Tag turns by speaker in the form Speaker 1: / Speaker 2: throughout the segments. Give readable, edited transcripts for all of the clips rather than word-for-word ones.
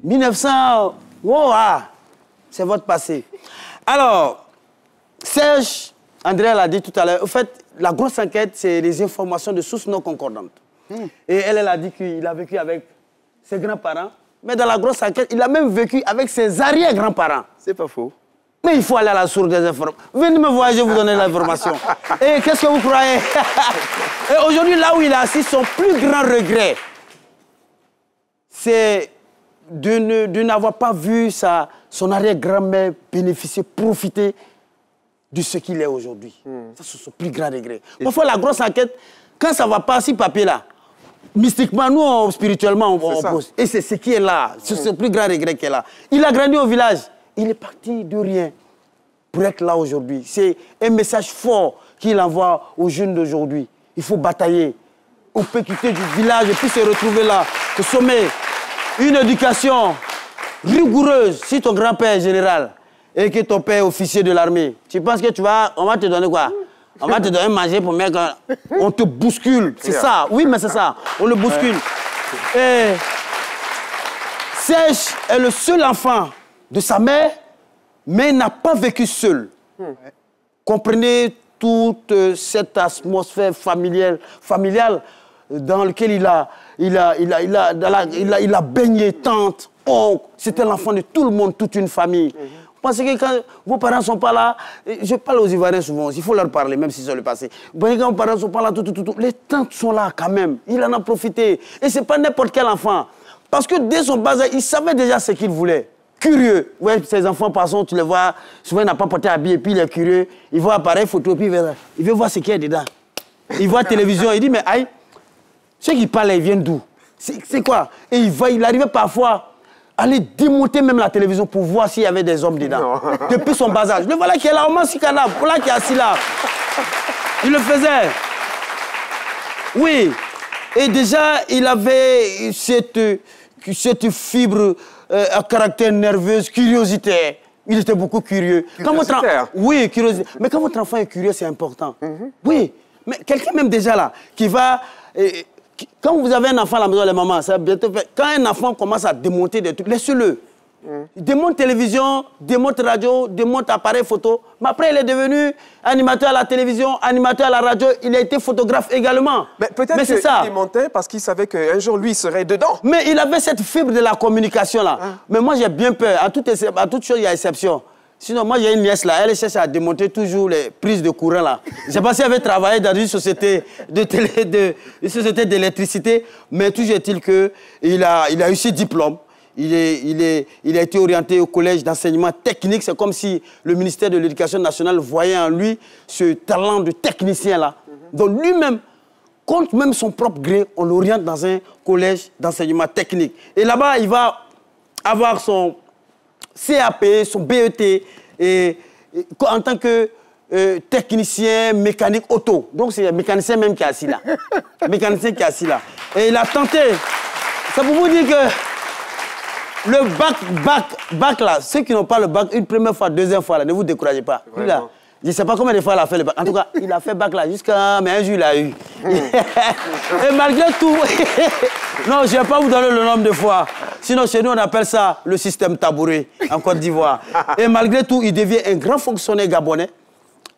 Speaker 1: 1900, wow, c'est votre passé. Alors, Serge, André l'a dit tout à l'heure, en fait, la grosse enquête, c'est les informations de sources non concordantes. Et elle a dit qu'il a vécu avec ses grands-parents, mais dans la grosse enquête, il a même vécu avec ses arrière-grands-parents.
Speaker 2: C'est pas faux.
Speaker 1: Mais il faut aller à la source des informations. Venez me voir, je vais vous donner l'information. Et qu'est-ce que vous croyez? Et aujourd'hui, là où il est assis, son plus grand regret, c'est de n'avoir pas vu son arrière-grand-mère bénéficier, profiter de ce qu'il est aujourd'hui. Ça, c'est son plus grand regret. Parfois, la grosse enquête, quand ça ne va pas, si papier-là, mystiquement, nous, spirituellement, on pose. Et c'est ce qui est là. C'est ce plus grand regret qui est là. Il a grandi au village. Il est parti de rien pour être là aujourd'hui. C'est un message fort qu'il envoie aux jeunes d'aujourd'hui. Il faut batailler. On peut quitter du village et puis se retrouver là, au sommet. Une éducation rigoureuse. Si ton grand-père est général et que ton père est officier de l'armée, tu penses que on va te donner quoi? On va te donner manger pour mec. On te bouscule. C'est ça. Oui, mais c'est ça. On le bouscule. Et Serge est le seul enfant de sa mère, mais il n'a pas vécu seul. Comprenez toute cette atmosphère familiale dans laquelle il a baigné, tante, oncle. C'était l'enfant de tout le monde, toute une famille. Parce que quand vos parents ne sont pas là, je parle aux Ivoiriens souvent, il faut leur parler, même si c'est le passé. Quand vos parents ne sont pas là, les tantes sont là quand même. Il en a profité. Et ce n'est pas n'importe quel enfant. Parce que dès son bas âge, il savait déjà ce qu'il voulait. Curieux. Ouais, ses enfants passent, tu les vois, souvent il n'a pas porté habillé, puis il est curieux. Il voit appareil photo, puis il veut voir ce qu'il y a dedans. Il voit la télévision, il dit, mais aïe, ceux qui parlent, ils viennent d'où? C'est quoi? Et il arrivait parfois à aller démonter même la télévision pour voir s'il y avait des hommes dedans. Depuis son bas âge. Le voilà qui est là, au moins si cadavre, voilà qui est assis là. Il le faisait. Oui. Et déjà, il avait cette fibre à caractère nerveuse, curiosité. Il était beaucoup curieux. Oui, curiosité. Mais quand votre enfant est curieux, c'est important. Oui. Mais quelqu'un même déjà là, qui va... Quand vous avez un enfant à la maison, les mamans, ça va bientôt faire. Quand un enfant commence à démonter des trucs, laissez-le. Il démonte télévision, démonte radio, démonte appareil photo. Mais après, il est devenu animateur à la télévision, animateur à la radio. Il a été photographe également.
Speaker 2: Mais peut-être qu'il démontait parce qu'il savait qu'un jour, lui, il serait dedans. Mais
Speaker 1: il avait cette fibre de la communication là. Mais moi, j'ai bien peur. À toute chose, il y a exception. Sinon, moi, j'ai une nièce là, elle cherche à démonter toujours les prises de courant là. Je ne sais pas si elle avait travaillé dans une société d'électricité, mais toujours est-il qu'il a eu ses diplômes. Il a été orienté au collège d'enseignement technique. C'est comme si le ministère de l'Éducation nationale voyait en lui ce talent de technicien là. Donc lui-même, contre même son propre gré, on l'oriente dans un collège d'enseignement technique. Et là-bas, il va avoir son CAP, son BET, en tant que technicien mécanique auto. Donc c'est le mécanicien même qui est assis là. Le mécanicien qui est assis là. Et il a tenté. Ça pour vous dire que le bac là, ceux qui n'ont pas le bac, une première fois, deuxième fois là, ne vous découragez pas. Lui, là, je ne sais pas combien de fois il a fait le bac. En tout cas, il a fait bac là jusqu'à... Mais un jour, il a eu. Et malgré tout... Non, je ne vais pas vous donner le nombre de fois. Sinon, chez nous, on appelle ça le système tabouret en Côte d'Ivoire. Et malgré tout, il devient un grand fonctionnaire gabonais.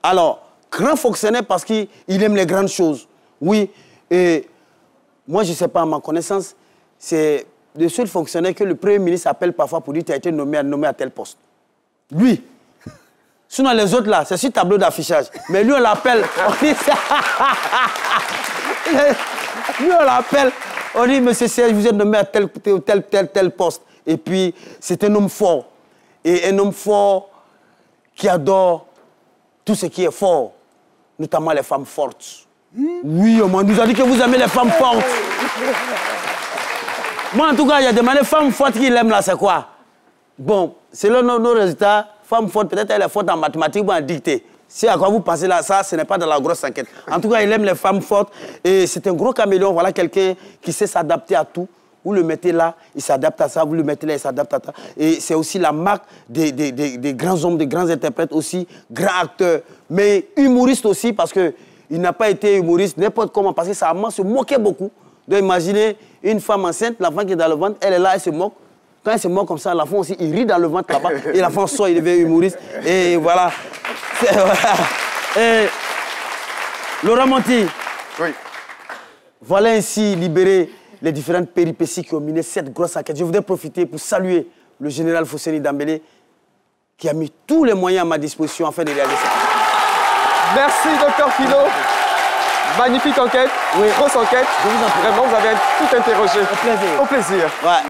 Speaker 1: Alors, grand fonctionnaire parce qu'il aime les grandes choses. Oui, et moi, je ne sais pas, à ma connaissance, c'est le seul fonctionnaire que le Premier ministre appelle parfois pour dire que tu as été nommé à tel poste. Lui. Sinon, les autres, là, c'est sur tableau d'affichage. Mais lui, on l'appelle. Lui, on l'appelle. On dit, monsieur Serge, vous êtes nommé à tel poste. Et puis, c'est un homme fort. Et un homme fort qui adore tout ce qui est fort, notamment les femmes fortes. Oui, on nous a dit que vous aimez les femmes fortes. Moi, en tout cas, il y a des femmes fortes qui l'aiment là, c'est quoi? Bon, selon nos résultats, femme forte, peut-être elle est forte en mathématiques ou en dictée. Si à quoi vous pensez là, ça, ce n'est pas dans la grosse enquête. En tout cas, il aime les femmes fortes. Et c'est un gros caméléon. Voilà quelqu'un qui sait s'adapter à tout. Vous le mettez là, il s'adapte à ça. Vous le mettez là, il s'adapte à ça. Et c'est aussi la marque des grands hommes, des grands interprètes aussi, grands acteurs. Mais humoristes aussi, parce qu'il n'a pas été humoriste n'importe comment. Parce que sa maman se moquait beaucoup. Donc imaginez une femme enceinte, l'enfant qui est dans le ventre, elle est là, elle se moque. Quand il se mord comme ça, l'enfant aussi, il rit dans le ventre là-bas. Et l'enfant sort, il devient humoriste. Et voilà. Voilà. Et Laurent Monti.
Speaker 2: Oui.
Speaker 1: Voilà ainsi libéré les différentes péripéties qui ont miné cette grosse enquête. Je voudrais profiter pour saluer le général Fousseni Dambélé qui a mis tous les moyens à ma disposition afin de réaliser ça.
Speaker 2: Merci, Dr Philo. Magnifique enquête, grosse enquête.
Speaker 1: Je vous en prie.
Speaker 2: Vraiment, vous avez tout interrogé.
Speaker 1: Au plaisir.
Speaker 2: Au plaisir.
Speaker 1: Ouais.